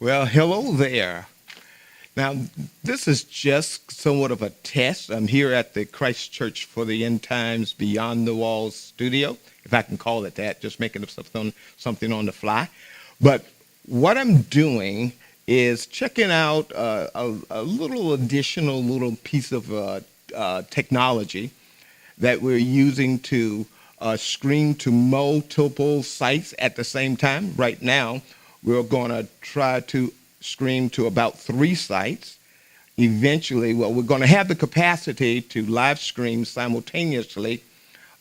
Well, hello there. Now, this is just somewhat of a test. I'm here at the Christ Church for the End Times Beyond the Walls studio, if I can call it that, just making up something on the fly. But what I'm doing is checking out a little additional little piece of technology that we're using to stream to multiple sites at the same time. Right now, we're going to try to stream to about 3 sites. Eventually, well, we're going to have the capacity to live stream simultaneously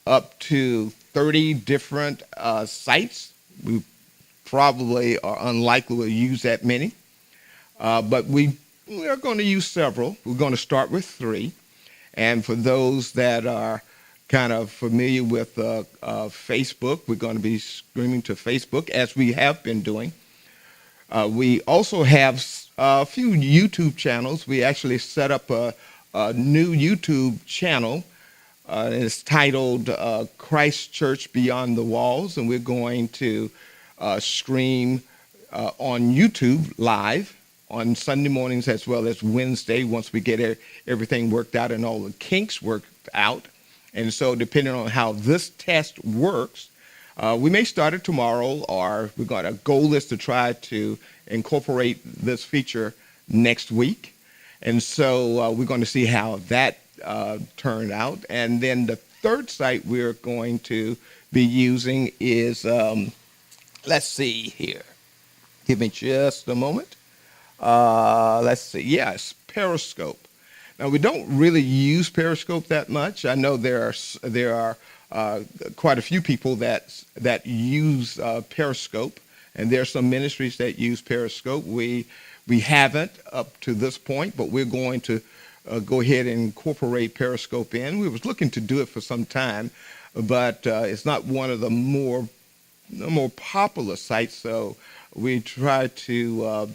up to 30 different sites. We probably are unlikely to use that many, but we are going to use several. We're going to start with 3. And for those that are kind of familiar with Facebook, we're going to be streaming to Facebook as we have been doing. We also have a few YouTube channels. We actually set up a new YouTube channel. It's titled Christ Church Beyond the Walls, and we're going to stream on YouTube live on Sunday mornings as well as Wednesday once we get everything worked out and all the kinks worked out. And so depending on how this test works, we may start it tomorrow, or we're going to goal is to try to incorporate this feature next week. And so we're going to see how that turned out. And then the third site we're going to be using is, let's see here. Give me just a moment. Let's see. Yes, Periscope. Now, we don't really use Periscope that much. I know there are quite a few people that use Periscope, and there are some ministries that use Periscope. We haven't up to this point, but we're going to go ahead and incorporate Periscope in. We was looking to do it for some time, but it's not one of the more popular sites, so we try to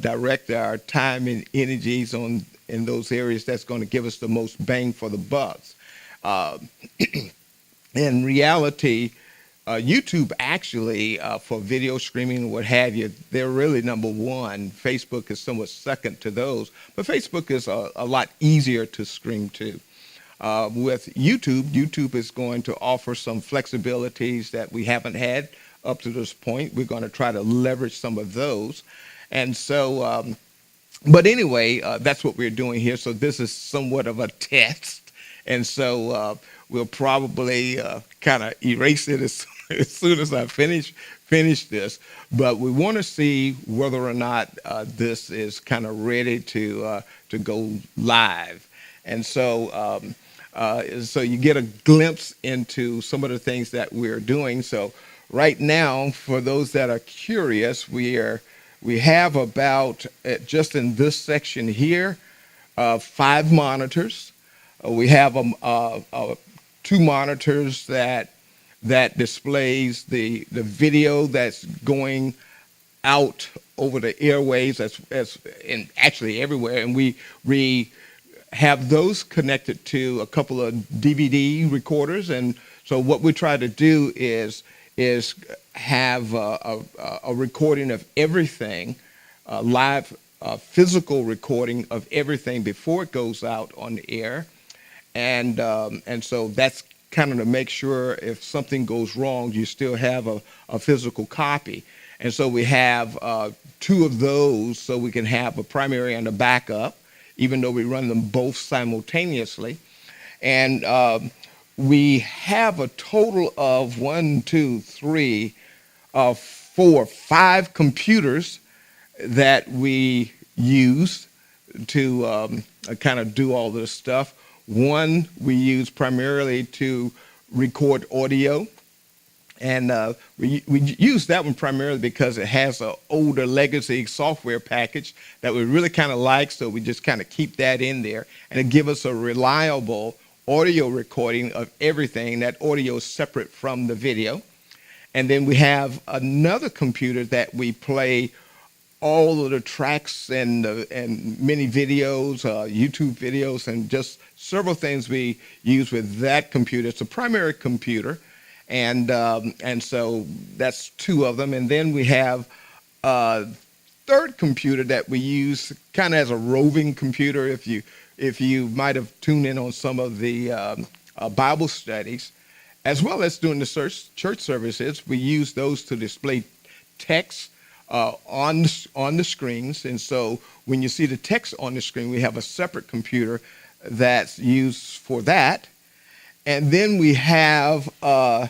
direct our time and energies in those areas that's going to give us the most bang for the bucks. In reality, YouTube actually, for video streaming and what have you, they're really number one. Facebook is somewhat second to those, but Facebook is a lot easier to stream to. With YouTube is going to offer some flexibilities that we haven't had up to this point. We're going to try to leverage some of those. And so, but anyway, that's what we're doing here. So this is somewhat of a test. And so we'll probably kind of erase it as soon as I finish this. But we want to see whether or not this is kind of ready to go live. And so so you get a glimpse into some of the things that we're doing. So right now, for those that are curious, we have about, just in this section here, 5 monitors. We have 2 monitors that displays the video that's going out over the airwaves as in actually everywhere, and we have those connected to a couple of DVD recorders. And so what we try to do is have a recording of everything, live physical recording of everything before it goes out on the air. And so that's kind of to make sure if something goes wrong, you still have a physical copy. And so we have 2 of those, so we can have a primary and a backup, even though we run them both simultaneously. And we have a total of 5 computers that we use to kind of do all this stuff. One we use primarily to record audio, and we use that one primarily because it has an older legacy software package that we really kind of like, so we just kind of keep that in there, and it gives us a reliable audio recording of everything. That audio is separate from the video. And then we have another computer that we play all of the tracks and many videos, YouTube videos, and just several things we use with that computer. It's a primary computer, and so that's 2 of them. And then we have third computer that we use kind of as a roving computer. If you might have tuned in on some of the Bible studies, as well as during the church services, we use those to display text on the screens. And so when you see the text on the screen, we have a separate computer that's used for that. And then we have a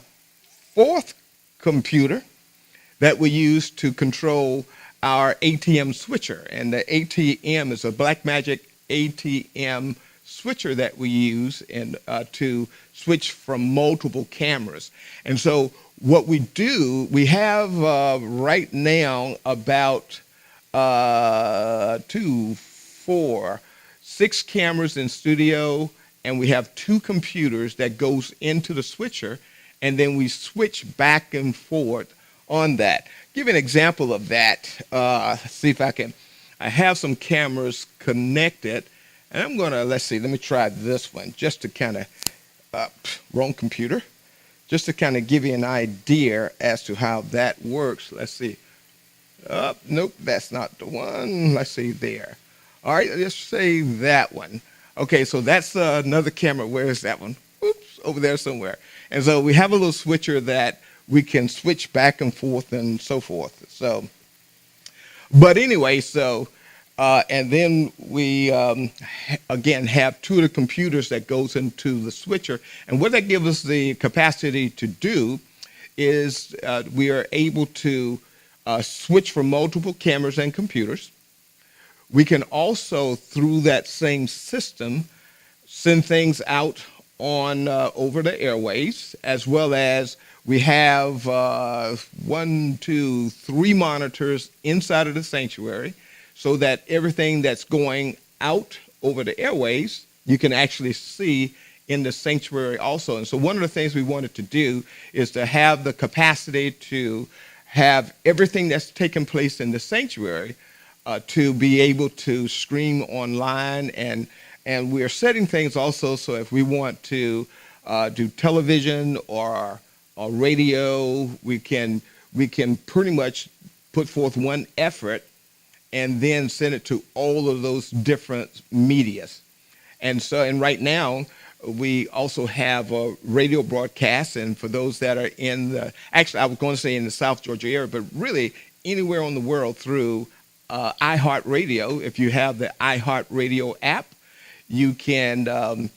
fourth computer that we use to control our ATM switcher. And the ATM is a Blackmagic ATM switcher that we use to switch from multiple cameras. And so what we do, we have right now about 6 cameras in studio, and we have 2 computers that goes into the switcher, and then we switch back and forth on that. Give an example of that. See if I have some cameras connected, and I'm gonna, let me try this one just to kind of, wrong computer, just to kind of give you an idea as to how that works. Let's see. Nope, that's not the one. Let's see there. All right, let's say that one. Okay, so that's another camera. Where is that one? Oops, over there somewhere. And so we have a little switcher that we can switch back and forth and so forth. So, but anyway, so, and then we, again, have 2 of the computers that goes into the switcher. And what that gives us the capacity to do is we are able to switch from multiple cameras and computers. We can also, through that same system, send things out on over the airways, as well as we have 1, 2, 3 monitors inside of the sanctuary, so that everything that's going out over the airways, you can actually see in the sanctuary also. And so one of the things we wanted to do is to have the capacity to have everything that's taking place in the sanctuary to be able to stream online. And we are setting things also so if we want to do television or radio, we can pretty much put forth one effort and then send it to all of those different medias. And so, and right now, we also have a radio broadcast, and for those that are in the, actually I was going to say in the South Georgia area, but really anywhere on the world through iHeartRadio. If you have the iHeartRadio app, you can, on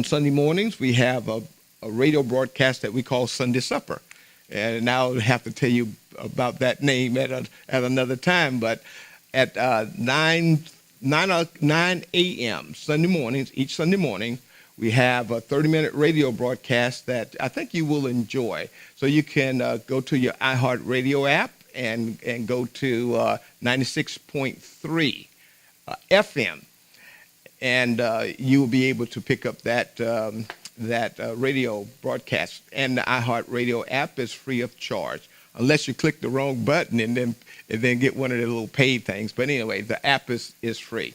Sunday mornings, we have a radio broadcast that we call Sunday Supper. And now I'll have to tell you about that name at another time, but at 9 a.m. Sunday mornings, each Sunday morning, we have a 30-minute radio broadcast that I think you will enjoy. So you can go to your iHeartRadio app and go to 96.3 FM, and you will be able to pick up that radio broadcast. And the iHeartRadio app is free of charge, unless you click the wrong button and then get one of the little paid things. But anyway, the app is free.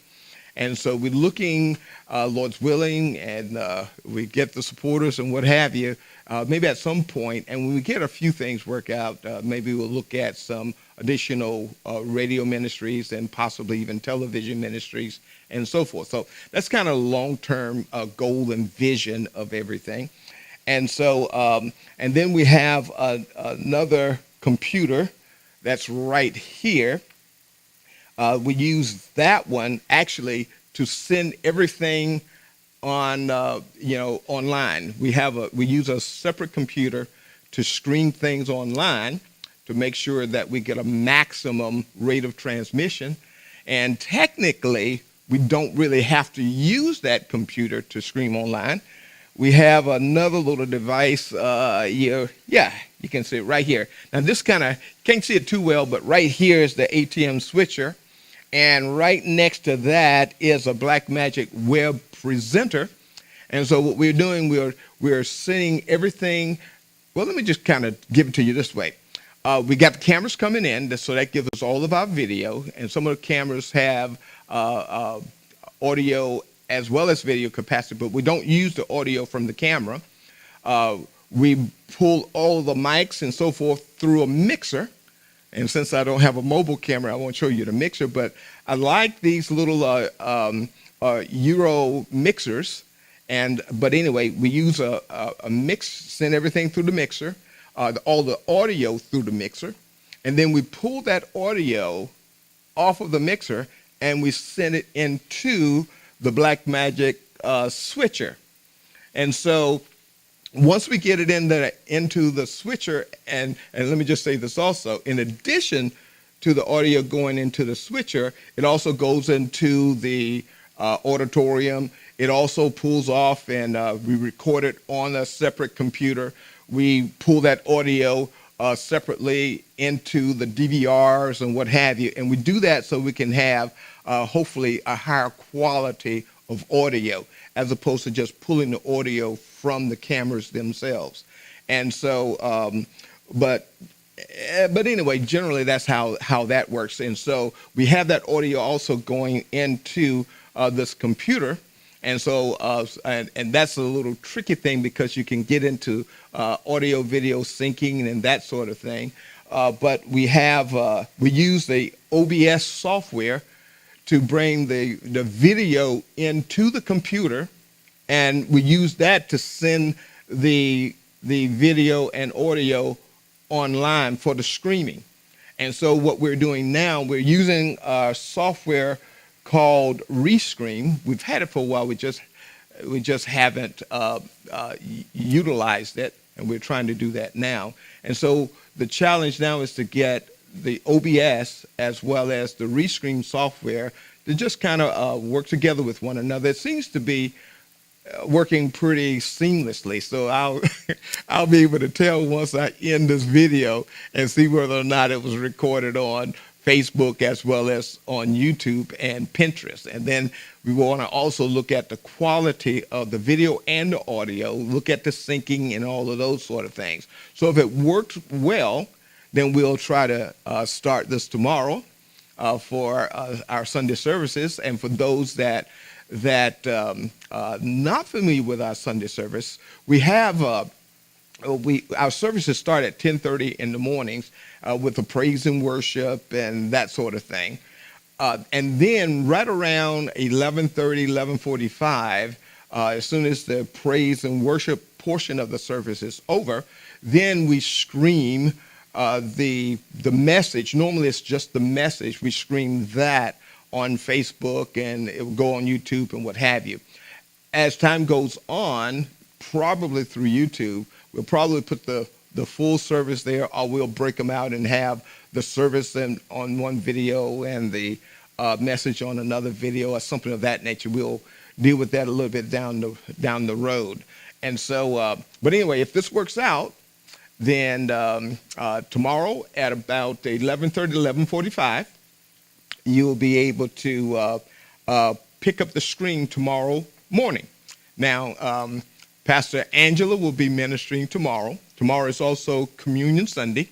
And so we're looking, Lord's willing, and we get the supporters and what have you, maybe at some point, and when we get a few things work out, maybe we'll look at some additional radio ministries and possibly even television ministries and so forth. So that's kind of long-term goal and vision of everything. And so, and then we have another computer that's right here. We use that one actually to send everything on, online. We use a separate computer to stream things online to make sure that we get a maximum rate of transmission. And technically, we don't really have to use that computer to stream online. We have another little device here. Yeah, you can see it right here. Now this can't see it too well, but right here is the ATM switcher. And right next to that is a Blackmagic web presenter. And so what we're doing, we're sending everything. Well, let me just kind of give it to you this way. We got the cameras coming in, so that gives us all of our video. And some of the cameras have audio as well as video capacity, but we don't use the audio from the camera. We pull all of the mics and so forth through a mixer. And since I don't have a mobile camera, I won't show you the mixer, but I like these little Euro mixers. But anyway, we use a mix, send everything through the mixer, all the audio through the mixer, and then we pull that audio off of the mixer and we send it into the Blackmagic switcher. And so once we get it into the switcher, and let me just say this also, in addition to the audio going into the switcher, it also goes into the auditorium. It also pulls off, and we record it on a separate computer. We pull that audio separately into the DVRs and what have you, and we do that so we can have hopefully a higher quality of audio as opposed to just pulling the audio from the cameras themselves. And so, but anyway, generally that's how that works. And so we have that audio also going into this computer. And so, and that's a little tricky thing because you can get into audio video syncing and that sort of thing. But we use the OBS software to bring the video into the computer, and we use that to send the video and audio online for the streaming. And so what we're doing now, we're using software called Restream. We've had it for a while. We just haven't utilized it, and we're trying to do that now. And so the challenge now is to get the OBS as well as the Restream software to just kind of work together with one another. It seems to be working pretty seamlessly. So I'll be able to tell once I end this video and see whether or not it was recorded on Facebook as well as on YouTube and Pinterest. And then we want to also look at the quality of the video and the audio, look at the syncing and all of those sort of things. So if it works well, then we'll try to start this tomorrow for our Sunday services. And for those that not familiar with our Sunday service, we have our services start at 10:30 in the mornings with the praise and worship and that sort of thing. And then right around 11:30, 11:45, as soon as the praise and worship portion of the service is over, then we stream the message. Normally it's just the message. We stream that on Facebook, and it will go on YouTube and what have you. As time goes on, probably through YouTube, we'll probably put the full service there, or we'll break them out and have the service on one video and the message on another video or something of that nature. We'll deal with that a little bit down the road. And so, but anyway, if this works out, then tomorrow at about 11:30, 11:45, you'll be able to pick up the stream tomorrow morning. Now, Pastor Angela will be ministering tomorrow. Tomorrow is also Communion Sunday.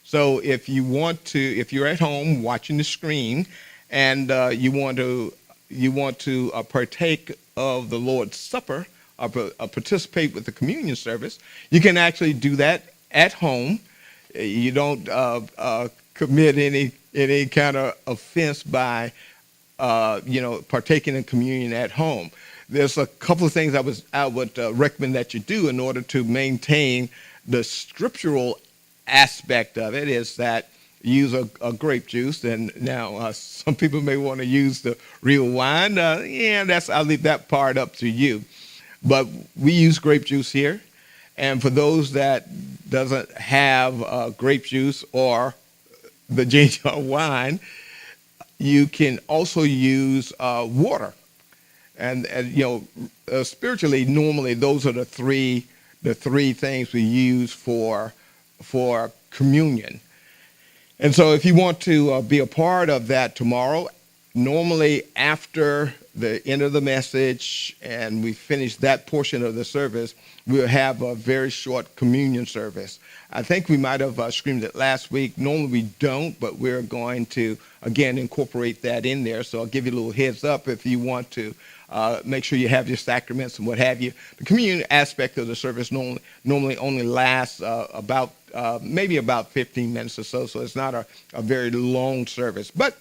So if you're at home watching the screen and you want to partake of the Lord's Supper or participate with the communion service, you can actually do that at home. You don't commit any kind of offense by partaking in communion at home. There's a couple of things I would recommend that you do in order to maintain the scriptural aspect of it, is that you use a grape juice. And now some people may want to use the real wine. I'll leave that part up to you. But we use grape juice here. And for those that doesn't have grape juice or the ginger wine, you can also use water. And spiritually, normally those are the three things we use for communion. And so if you want to be a part of that tomorrow, Normally, after the end of the message and we finish that portion of the service, we'll have a very short communion service. I think we might have screamed it last week. Normally we don't, but we're going to, again, incorporate that in there. So I'll give you a little heads up if you want to make sure you have your sacraments and what have you. The communion aspect of the service normally only lasts about maybe about 15 minutes or so, so it's not a very long service. But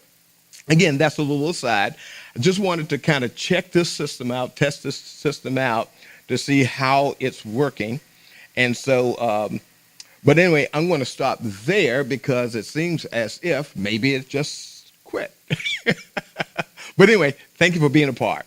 again, that's a little aside. I just wanted to kind of check this system out, test this system out to see how it's working. And so, but anyway, I'm going to stop there because it seems as if maybe it just quit. But anyway, thank you for being a part.